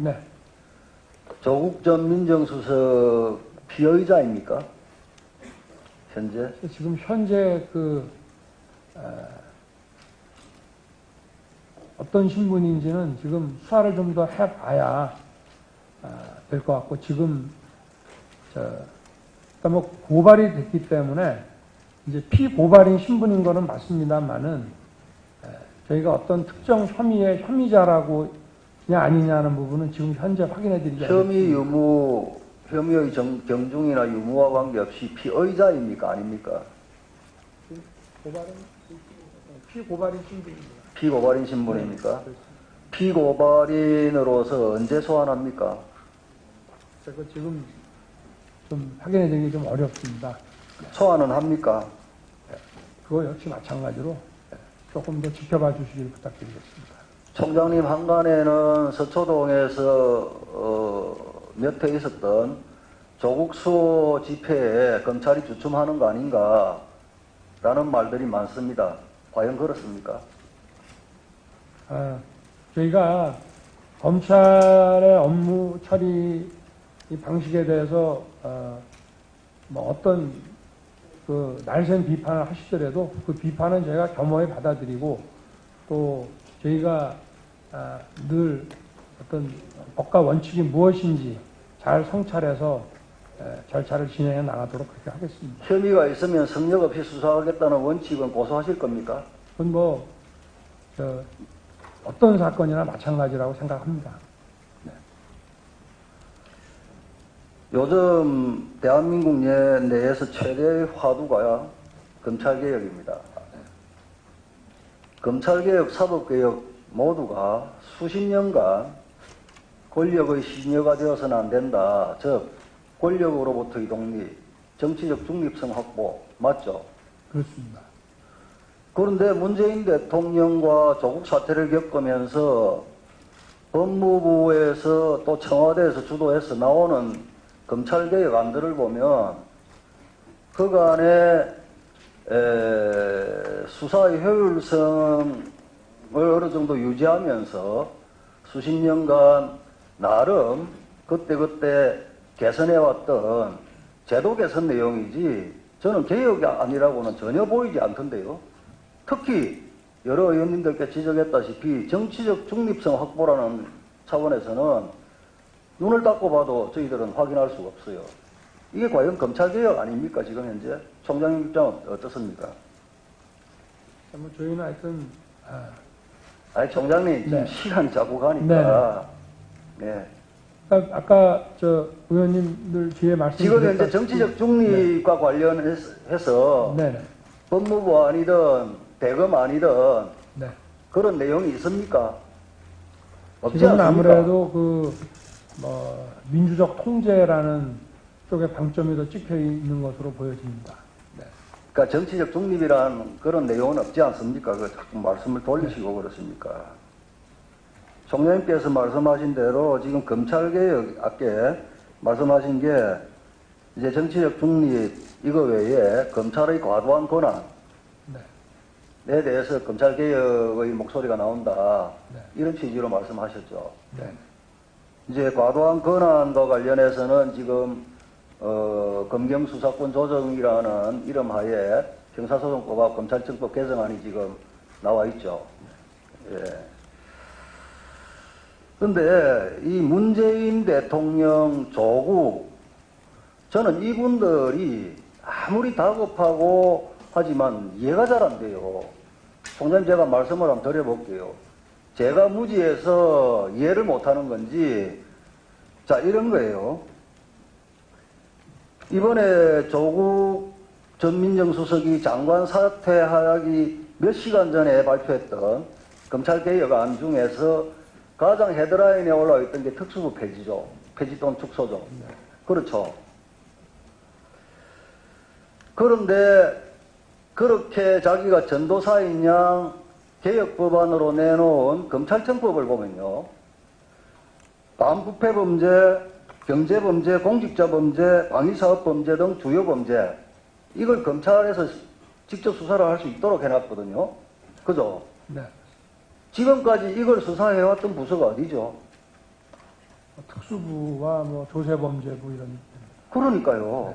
네. 조국 전 민정수석 피의자입니까? 현재? 지금 현재 어떤 신분인지는 지금 수사를 좀 더 해봐야 될 것 같고, 지금 일단 뭐 고발이 됐기 때문에 이제 피고발인 신분인 거는 맞습니다만은 저희가 어떤 특정 혐의의 혐의자라고 냐 아니냐는 부분은 지금 현재 확인해드리기 어렵습니다. 혐의의 경중이나 유무와 관계없이 피의자입니까? 아닙니까? 피고발인 신분입니다. 피고발인 신분입니까? 네, 피고발인으로서 언제 소환합니까? 그래서 지금 좀 확인해드리기 좀 어렵습니다. 소환은 합니까? 그거 역시 마찬가지로 조금 더 지켜봐 주시길 부탁드리겠습니다. 총장님 한간에는 서초동에서 몇 회 있었던 조국 수호 집회에 검찰이 주춤하는 거 아닌가 라는 말들이 많습니다. 과연 그렇습니까? 저희가 검찰의 업무 처리 방식에 대해서 뭐 어떤 날쌘 비판을 하시더라도 그 비판은 저희가 겸허히 받아들이고, 또 저희가 늘 어떤 법과 원칙이 무엇인지 잘 성찰해서 절차를 진행해 나가도록 그렇게 하겠습니다. 혐의가 있으면 성역 없이 수사하겠다는 원칙은 고수하실 겁니까? 그건 어떤 사건이나 마찬가지라고 생각합니다. 네. 요즘 대한민국 내에서 최대의 화두가 검찰개혁입니다. 검찰개혁, 사법개혁 모두가 수십 년간 권력의 시녀가 되어서는 안 된다. 즉 권력으로부터의 독립, 정치적 중립성 확보, 맞죠? 그렇습니다. 그런데 문재인 대통령과 조국 사태를 겪으면서 법무부에서 또 청와대에서 주도해서 나오는 검찰개혁 안들을 보면 그간의 수사의 효율성을 어느 정도 유지하면서 수십 년간 나름 그때그때 개선해왔던 제도 개선 내용이지 저는 개혁이 아니라고는 전혀 보이지 않던데요. 특히 여러 의원님들께 지적했다시피 정치적 중립성 확보라는 차원에서는 눈을 닫고 봐도 저희들은 확인할 수가 없어요. 이게 과연 검찰개혁 아닙니까? 지금 현재 총장님 입장은 어떻습니까? 뭐 저희는 하여튼 아니 총장님 지금 네. 시간이 자꾸 가니까 네. 아까 의원님들 뒤에 말씀드렸다시피 지금 현재 정치적 중립과 관련해서 법무부 아니든 대검 아니든 그런 내용이 있습니까? 없지 지금은 않습니까? 아무래도 민주적 통제라는 쪽에 방점이 더 찍혀 있는 것으로 보여집니다. 그러니까 정치적 중립이라는 그런 내용은 없지 않습니까? 그 자꾸 말씀을 돌리시고 그렇습니까? 총장님께서 말씀하신 대로 지금 검찰개혁 아까 말씀하신 게 이제 정치적 중립 이거 외에 검찰의 과도한 권한에 대해서 검찰개혁의 목소리가 나온다. 이런 취지로 말씀하셨죠. 이제 과도한 권한과 관련해서는 지금 검경수사권 조정이라는 이름 하에 형사소송법과 검찰청법 개정안이 지금 나와 있죠. 예. 근데 이 문재인 대통령, 조국, 저는 이분들이 아무리 다급하고 하지만 이해가 잘 안 돼요. 총장님 제가 말씀을 한번 드려볼게요. 제가 무지해서 이해를 못하는 건지, 자, 이런 거예요. 이번에 조국 전 민정수석이 장관 사퇴하기 몇 시간 전에 발표했던 검찰개혁안 중에서 가장 헤드라인에 올라와 있던 게 특수부 폐지죠. 폐지 또는 축소죠. 그렇죠. 그런데 그렇게 자기가 전도사인 양 개혁법안으로 내놓은 검찰청법을 보면요. 반부패범죄, 경제범죄, 공직자범죄, 방위사업범죄 등 주요범죄 이걸 검찰에서 직접 수사를 할 수 있도록 해놨거든요. 그죠? 네. 지금까지 이걸 수사해왔던 부서가 어디죠? 특수부와 뭐 조세범죄부 이런. 그러니까요.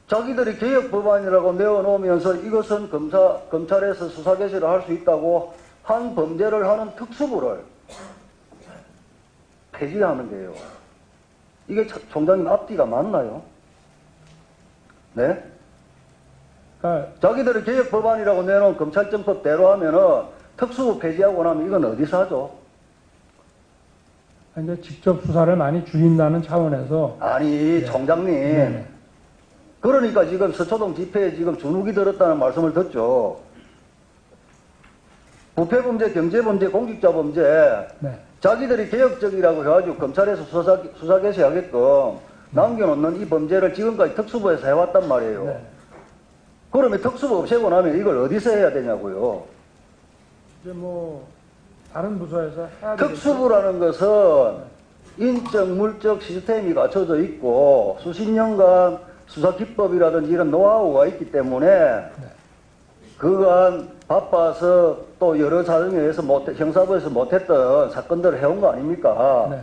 자기들이 개혁 법안이라고 내어놓으면서 이것은 검찰에서 수사 개시를 할 수 있다고 한 범죄를 하는 특수부를 폐지하는 게요. 이게 총장님 앞뒤가 맞나요? 네? 그러니까 자기들이 개혁 법안이라고 내놓은 검찰정법대로 하면은 특수부 폐지하고 나면 이건 어디서 하죠? 이제 직접 수사를 많이 줄인다는 차원에서. 아니, 총장님. 네네. 그러니까 지금 서초동 집회에 지금 주눅이 들었다는 말씀을 듣죠. 부패범죄, 경제범죄, 공직자범죄, 네. 자기들이 개혁적이라고 해가지고 검찰에서 수사 개시하게끔 남겨놓는 이 범죄를 지금까지 특수부에서 해왔단 말이에요. 네. 그러면 특수부 없애고 나면 이걸 어디서 해야 되냐고요. 이제 뭐 다른 부서에서 해야 되겠죠. 특수부라는 것은 인적, 물적 시스템이 갖춰져 있고 수십 년간 수사 기법이라든지 이런 노하우가 있기 때문에 그간 바빠서 또 여러 사정에 의해서 형사부에서 못했던 사건들을 해온 거 아닙니까? 네.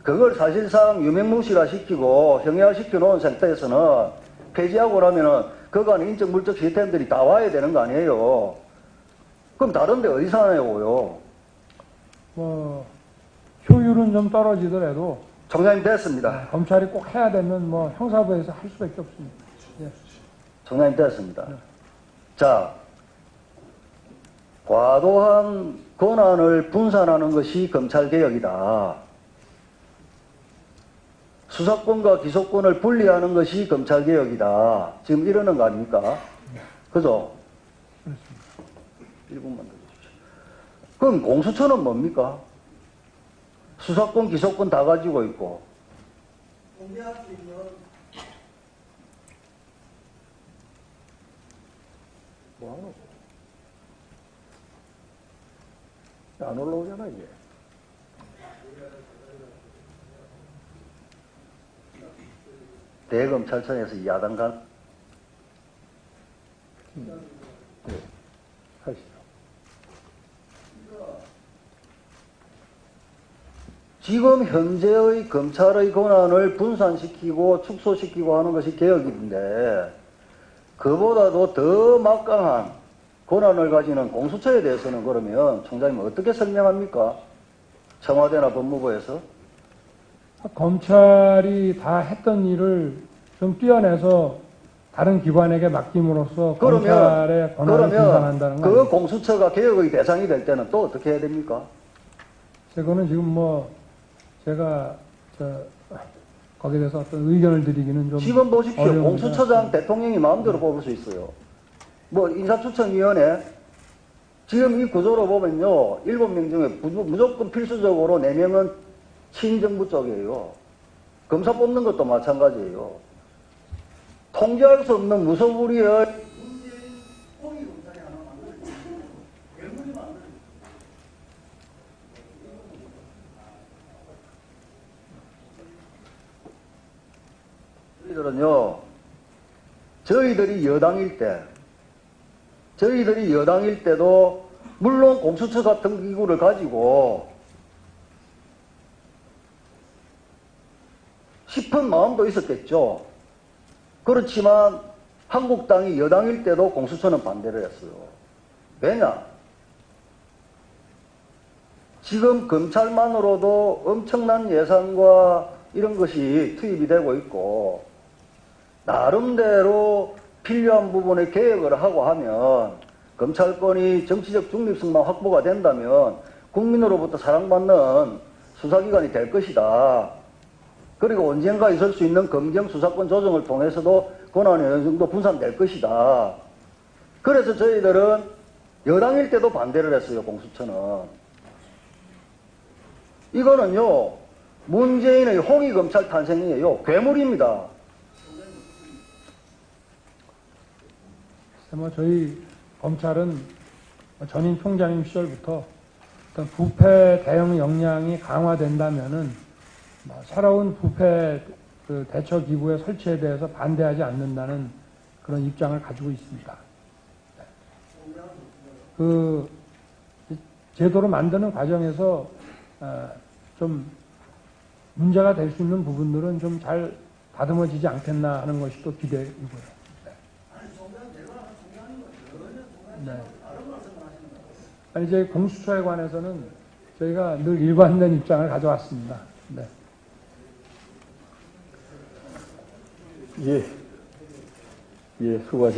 그걸 사실상 유명무실화시키고 형해화시켜 놓은 상태에서는 폐지하고 나면은 그간 인적, 물적 시스템들이 다 와야 되는 거 아니에요? 그럼 다른데 어디서 하냐고요? 뭐 효율은 좀 떨어지더라도 총장님 됐습니다. 검찰이 꼭 해야 되면 뭐 형사부에서 할 수밖에 없습니다. 예. 총장님 됐습니다. 자, 과도한 권한을 분산하는 것이 검찰개혁이다. 수사권과 기소권을 분리하는 것이 검찰개혁이다. 지금 이러는 거 아닙니까? 그죠? 그렇습니다. 1분만 더 주십시오. 그럼 공수처는 뭡니까? 수사권, 기소권 다 가지고 있고. 공개할 수 있는 뭐하노? 안 올라오잖아, 이게. 대검찰청에서 야당간? 네, 하시죠. 지금 현재의 검찰의 권한을 분산시키고 축소시키고 하는 것이 개혁인데 그보다도 더 막강한 권한을 가지는 공수처에 대해서는 그러면 총장님 어떻게 설명합니까? 청와대나 법무부에서? 검찰이 다 했던 일을 좀 떼어내서 다른 기관에게 맡김으로써 검찰의 권한을 분산한다는 거 그 아니에요? 공수처가 개혁의 대상이 될 때는 또 어떻게 해야 됩니까? 그거는 지금 뭐 제가 거기에 대해서 어떤 의견을 드리기는 좀 지금 보십시오. 어려운 공수처장 문제가 대통령이 마음대로 뽑을 수 있어요. 뭐 인사추천위원회 지금 이 구조로 보면요. 7명 중에 무조건 필수적으로 4명은 친정부 쪽이에요. 검사 뽑는 것도 마찬가지예요. 통제할 수 없는 무소불위의 저희들은요, 저희들이 여당일 때도, 물론 공수처 같은 기구를 가지고 싶은 마음도 있었겠죠. 그렇지만 한국당이 여당일 때도 공수처는 반대를 했어요. 왜냐? 지금 검찰만으로도 엄청난 예산과 이런 것이 투입이 되고 있고, 나름대로 필요한 부분에 개혁을 하고 하면 검찰권이 정치적 중립성만 확보가 된다면 국민으로부터 사랑받는 수사기관이 될 것이다. 그리고 언젠가 있을 수 있는 검경 수사권 조정을 통해서도 권한이 어느 정도 분산될 것이다. 그래서 저희들은 여당일 때도 반대를 했어요, 공수처는. 이거는요, 문재인의 홍위검찰 탄생이에요. 괴물입니다. 뭐 저희 검찰은 전임 총장님 시절부터 어떤 부패 대응 역량이 강화된다면은 새로운 부패 대처 기구의 설치에 대해서 반대하지 않는다는 그런 입장을 가지고 있습니다. 그 제도를 만드는 과정에서 좀 문제가 될 수 있는 부분들은 좀 잘 다듬어지지 않겠나 하는 것이 또 기대이고요. 네. 아니, 저희 공수처에 관해서는 저희가 늘 일관된 입장을 가져왔습니다. 네. 예, 수고하셨습니다.